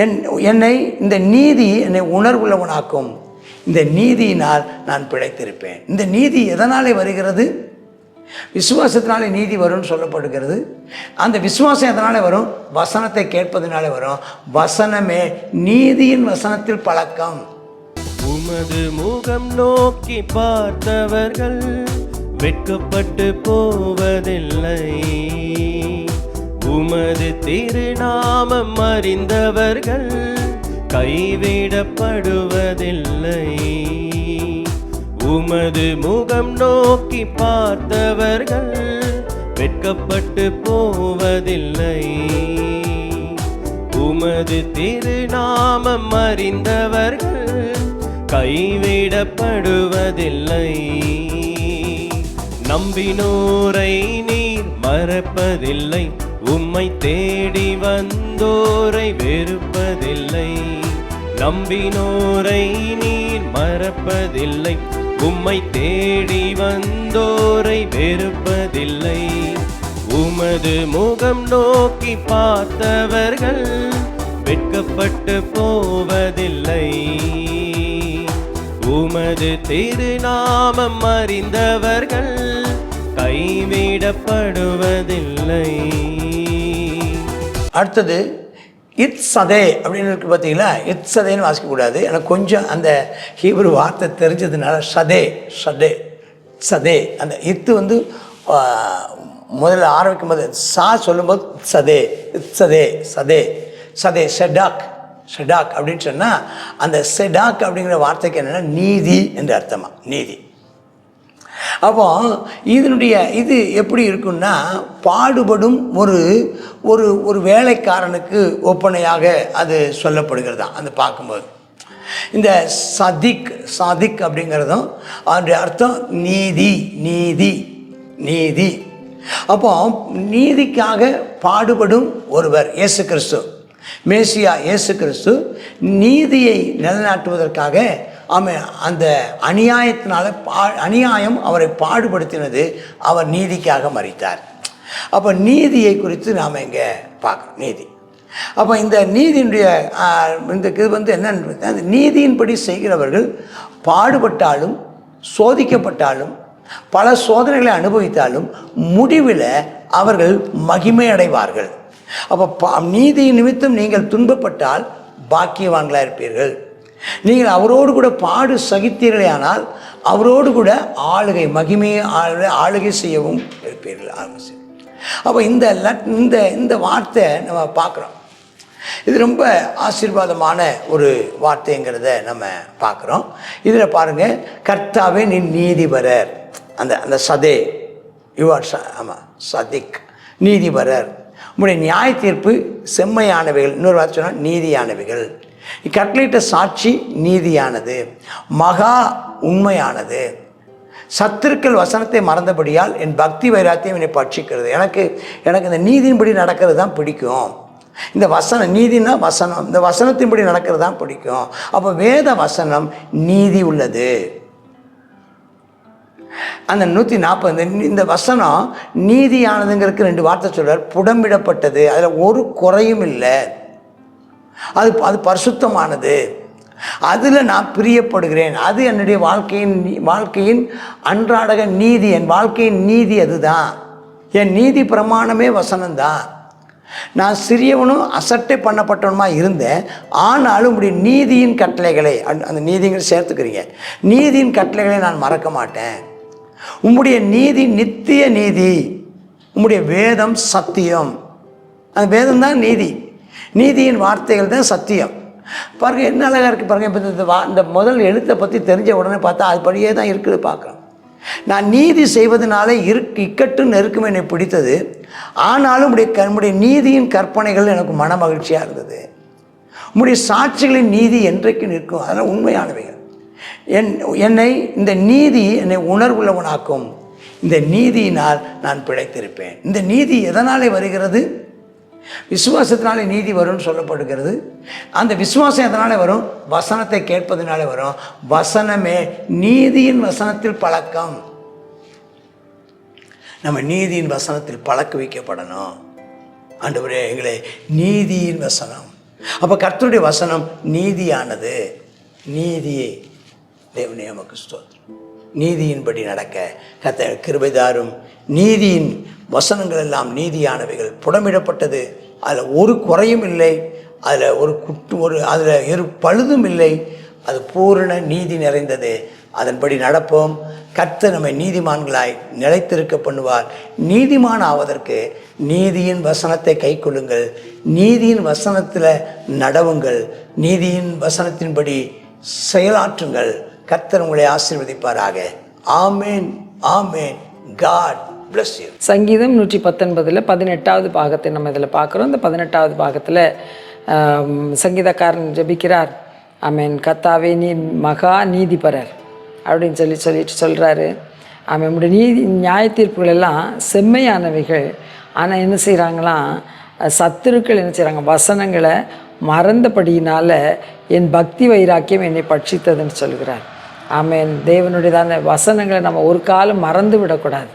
என்னை இந்த நீதி என்னை உணர்வுள்ளவனாக்கும். இந்த நீதியினால் நான் பிழைத்திருப்பேன். இந்த நீதி எதனாலே வருகிறது? விசுவாசத்தினாலே நீதி வரும்னு சொல்லப்படுகிறது. அந்த விசுவாசம் எதனாலே வரும்? வசனத்தை கேட்பதனாலே வரும். வசனமே நீதியின் வசனத்தில் பழக்கம். உமது முகம் நோக்கி பார்த்தவர்கள் வெட்கப்பட்டு போவதில்லை. உமது திருநாமம் அறிந்தவர்கள் கைவிடப்படுவதில்லை. உமது முகம் நோக்கி பார்த்தவர்கள் வெட்கப்பட்டு போவதில்லை. உமது திருநாமம் அறிந்தவர்கள் கைவிடப்படுவதில்லை. நம்பினோரை நீர் மறப்பதில்லை. உம்மை தேடி வந்தோரை வெறுப்பதில்லை. நம்பினோரை நீர் மறப்பதில்லை. உம்மை தேடி வந்தோரை வெறுப்பதில்லை. உமது முகம் நோக்கி பார்த்தவர்கள் வெட்கப்பட்டு போவதில்லை. உமது திருநாமம் அறிந்தவர்கள் கைவிடப்படுவதில்லை. அடுத்தது இத்சதே அப்படின்னு இருக்கு. பார்த்தீங்களா? இத்சதேன்னு வாசிக்கக்கூடாது. எனக்கு கொஞ்சம் அந்த ஹீப்ரு வார்த்தை தெரிஞ்சதுனால சதே சதே சதே அந்த இத்து முதல்ல ஆரம்பிக்கும் போது சொல்லும்போது சதே இத்சதே சதே சதே செடாக் செடாக் அப்படின்னு சொன்னால் அந்த செடாக் அப்படிங்கிற வார்த்தைக்கு என்னென்னா நீதி என்று அர்த்தமா, நீதி. அப்போ இது எப்படி இருக்குன்னா பாடுபடும் ஒரு ஒரு ஒரு வேலைக்காரனுக்கு ஒப்பனையாக அது சொல்லப்படுகிறது தான். அது பார்க்கும்போது இந்த சதிக் அப்படிங்கிறதும் அதனுடைய அர்த்தம் நீதி நீதி நீதி. அப்போ நீதிக்காக பாடுபடும் ஒருவர் இயேசு கிறிஸ்து, மேசியா இயேசு கிறிஸ்து நீதியை நிலைநாட்டுவதற்காக அந்த அநியாயம் அவரை பாடுபடுத்தினது. அவர் நீதிக்காக மரித்தார். அப்போ நீதியை குறித்து நாம் இங்கே பார்க்குறோம். நீதி. அப்போ இந்த நீதியினுடைய இது என்னன்னு, அந்த நீதியின்படி செய்கிறவர்கள் பாடுபட்டாலும் சோதிக்கப்பட்டாலும் பல சோதனைகளை அனுபவித்தாலும் முடிவில் அவர்கள் மகிமை அடைவார்கள். அப்போ நீதி நிமித்தம் நீங்கள் துன்பப்பட்டால் பாக்கியவான்களாக இருப்பீர்கள். நீங்கள் அவரோடு கூட பாடு சகித்தீர்களே ஆனால் அவரோடு கூட மகிமையை ஆளுகை செய்யவும் இருப்பீர்கள். அப்போ இந்த வார்த்தை நம்ம பார்க்குறோம். இது ரொம்ப ஆசீர்வாதமான ஒரு வார்த்தைங்கிறத நம்ம பார்க்குறோம். இதில் பாருங்கள், கர்த்தாவே நீ நீதிபரர். அந்த சதே ஆமாம் சதிக் நீதிபரர். உங்களுடைய நியாய தீர்ப்பு செம்மையானவைகள். இன்னொரு வார்த்தை சொன்னால் நீதியானவைகள். கட்டளையிட்ட சாட்சி நீதியானது, மகா உண்மையானது. சத்துருக்கள் வசனத்தை மறந்தபடியால் என் பக்தி வைராத்தியம் என்னை பட்சிக்கிறது. எனக்கு இந்த நீதியின்படி நடக்கிறது தான் பிடிக்கும். இந்த நீதினா வசனம், இந்த வசனத்தின்படி நடக்கிறது தான் பிடிக்கும். அப்போ வேத வசனம் நீதி உள்ளது. அந்த 140 இந்த வசனம் நீதியானதுங்கிறதுக்கு 2 வார்த்தை சொல்றார். புடமிடப்பட்டது, அதில் ஒரு குறையும் இல்லை. அது பரிசுத்தமானது, அதில் நான் பிரியப்படுகிறேன். அது என்னுடைய வாழ்க்கையின் அன்றாடக நீதி. என் வாழ்க்கையின் நீதி அதுதான். என் நீதி பிரமாணமே வசனம்தான். நான் சிறியவனும் அசட்டை பண்ணப்பட்டவனுமா இருந்தேன். ஆனாலும் உடைய நீதியின் கட்டளைகளை, அந்த நீதிங்களை சேர்த்துக்கிறீங்க, நீதியின் கட்டளைகளை நான் மறக்க மாட்டேன். உம்முடைய நீதி நித்திய நீதி. உம்முடைய வேதம் சத்தியம். அந்த வேதம் தான் நீதி. நீதியின் வார்த்தைகள் தான் சத்தியம். பாருங்கள் என்ன அழகாக இருக்குது பாருங்கள். இப்போ இந்த முதல் எழுத்தை பற்றி தெரிஞ்ச உடனே பார்த்தா அது படியே தான் இருக்குது பார்க்குறோம். நான் நீதி செய்வதனால இக்கட்டு நெருக்கம் என்னை பிடித்தது. ஆனாலும் உம்முடைய நீதியின் கற்பனைகள் எனக்கு மன மகிழ்ச்சியாக இருந்தது. உம்முடைய சாட்சிகளின் நீதி என்றைக்கு நிற்கும். அதெல்லாம் உண்மையானவைகள். என்னை இந்த நீதி என்னை உணர்வுள்ளவனாக்கும். இந்த நீதியினால் நான் பிழைத்திருப்பேன். இந்த நீதி எதனாலே வருகிறது? விசுவாசத்தினாலே நீதி வரும்னு சொல்லப்படுகிறது. அந்த விசுவாசம் எதனாலே வரும்? வசனத்தை கேட்பதனாலே வரும். வசனமே நீதியின் வசனத்தில் பழக்கம். நம்ம நீதியின் வசனத்தில் பழக்க வைக்கப்படணும். ஆண்டவரே, எங்களை நீதியின் வசனம், அப்போ கர்த்தருடைய வசனம் நீதியானது. நீதியை தேவனே நமக்கு ஸ்தோத்திரம். நீதியின்படி நடக்க கர்த்தர் கிருபை தாரும். நீதியின் வசனங்கள் எல்லாம் நீதியானவைகள், புடமிடப்பட்டது, அதில் ஒரு குறையும் இல்லை, அதில் ஒரு பழுதும் இல்லை, அது பூரண நீதி நிறைந்தது. அதன்படி நடப்போம். கர்த்தர் நம்மை நீதிமான்களாய் நிலைத்திருக்க பண்ணுவார். நீதிமான் ஆவதற்கு நீதியின் வசனத்தை கை கொள்ளுங்கள், நீதியின் வசனத்தில் நடவுங்கள், நீதியின் வசனத்தின்படி செயலாற்றுங்கள். கர்த்தர் உங்களை ஆசீர்வதிப்பாராக. ஆமேன், ஆமேன். God bless you. சங்கீதம் 119 18வது பாகத்தை நம்ம இதில் பார்க்குறோம். இந்த 18வது பாகத்தில் சங்கீதக்காரன் ஜெபிக்கிறார். ஆமேன். கர்த்தாவே நீர் மகா நீதிபரர் அப்படின்னு சொல்லிட்டு சொல்கிறாரு. ஆமாம், நம்முடைய நியாய தீர்ப்புகள் எல்லாம் செம்மையானவைகள். ஆனால் என்ன செய்கிறாங்களாம், சத்துருக்கள் என்ன செய்கிறாங்க, வசனங்களை மறந்தபடியினால் என் பக்தி வைராக்கியம் என்னை பட்சித்ததுன்னு சொல்கிறார். ஆமேன். தேவனுடையதான வசனங்களை நம்ம ஒரு காலம் மறந்து விடக்கூடாது.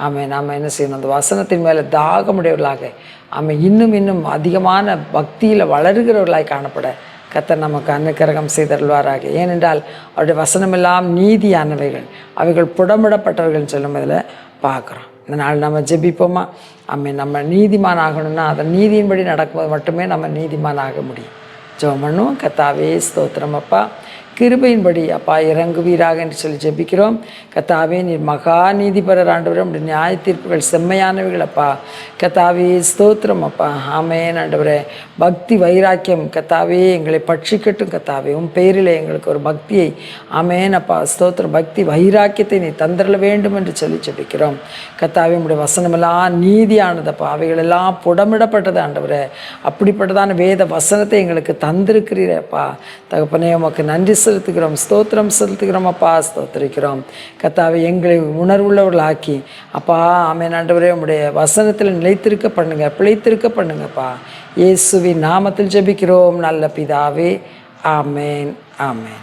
ஆமேன். நாம் என்ன செய்யணும், அந்த வசனத்தின் மேலே தாகமுடையவர்களாக ஆமாம் இன்னும் அதிகமான பக்தியில் வளருகிறவர்களாய் காணப்பட கர்த்தர் நமக்கு அனுக்கிரகம் செய்தருள்வாராக. ஏனென்றால் அவருடைய வசனமெல்லாம் நீதியானவைகள், அவைகள் புடமிடப்பட்டவர்கள் சொல்லும் இதில் பார்க்குறோம். இந்த நாள் நம்ம ஜெபிப்போமா? ஆமாம். நம்ம நீதிமான் ஆகணும்னா அதை நீதியின்படி நடக்கும்போது மட்டுமே நம்ம நீதிமான் ஆக முடியும். ஜெபம் பண்ணுவோம். கர்த்தாவே ஸ்தோத்திரம் அப்பா, கிருபையின்படி அப்பா இறங்குவீராக என்று சொல்லி ஜெபிக்கிறோம். கர்த்தாவே நீர் மகா நீதிபரர் ஆண்டவரே, நம்முடைய நியாய தீர்ப்புகள் செம்மையானவைகள் அப்பா. கர்த்தாவே ஸ்தோத்திரம் அப்பா. ஆமேன் ஆண்டவரே. பக்தி வைராக்கியம் கர்த்தாவே எங்களை பட்சிக்கட்டும். கர்த்தாவே உன் பேரில் எங்களுக்கு ஒரு பக்தியை ஆமேன் அப்பா ஸ்தோத்திரம் பக்தி வைராக்கியத்தை நீ தந்திரல வேண்டும் என்று சொல்லி ஜெபிக்கிறோம். கர்த்தாவே நம்முடைய வசனமெல்லாம் நீதியானதப்பா, அவைகளெல்லாம் புடமிடப்பட்டது ஆண்டவரே. அப்படிப்பட்டதான வேத வசனத்தை எங்களுக்கு தந்திருக்கிறீரப்பா. தகப்பனே உமக்கு நன்றி செலுத்துகிறோம், ஸ்தோத்திரம் செலுத்துகிறோம் அப்பா, ஸ்தோத்திரிக்கிறோம். கர்த்தாவே எங்களை உணர்வுள்ளவர்களாக்கி அப்பா ஆமேன் ஆண்டவரே உம்முடைய வசனத்தில் நிலைத்திருக்க பண்ணுங்க, பிழைத்திருக்க பண்ணுங்கப்பா. இயேசுவின் நாமத்தில் ஜெபிக்கிறோம் நல்ல பிதாவே. ஆமேன், ஆமேன்.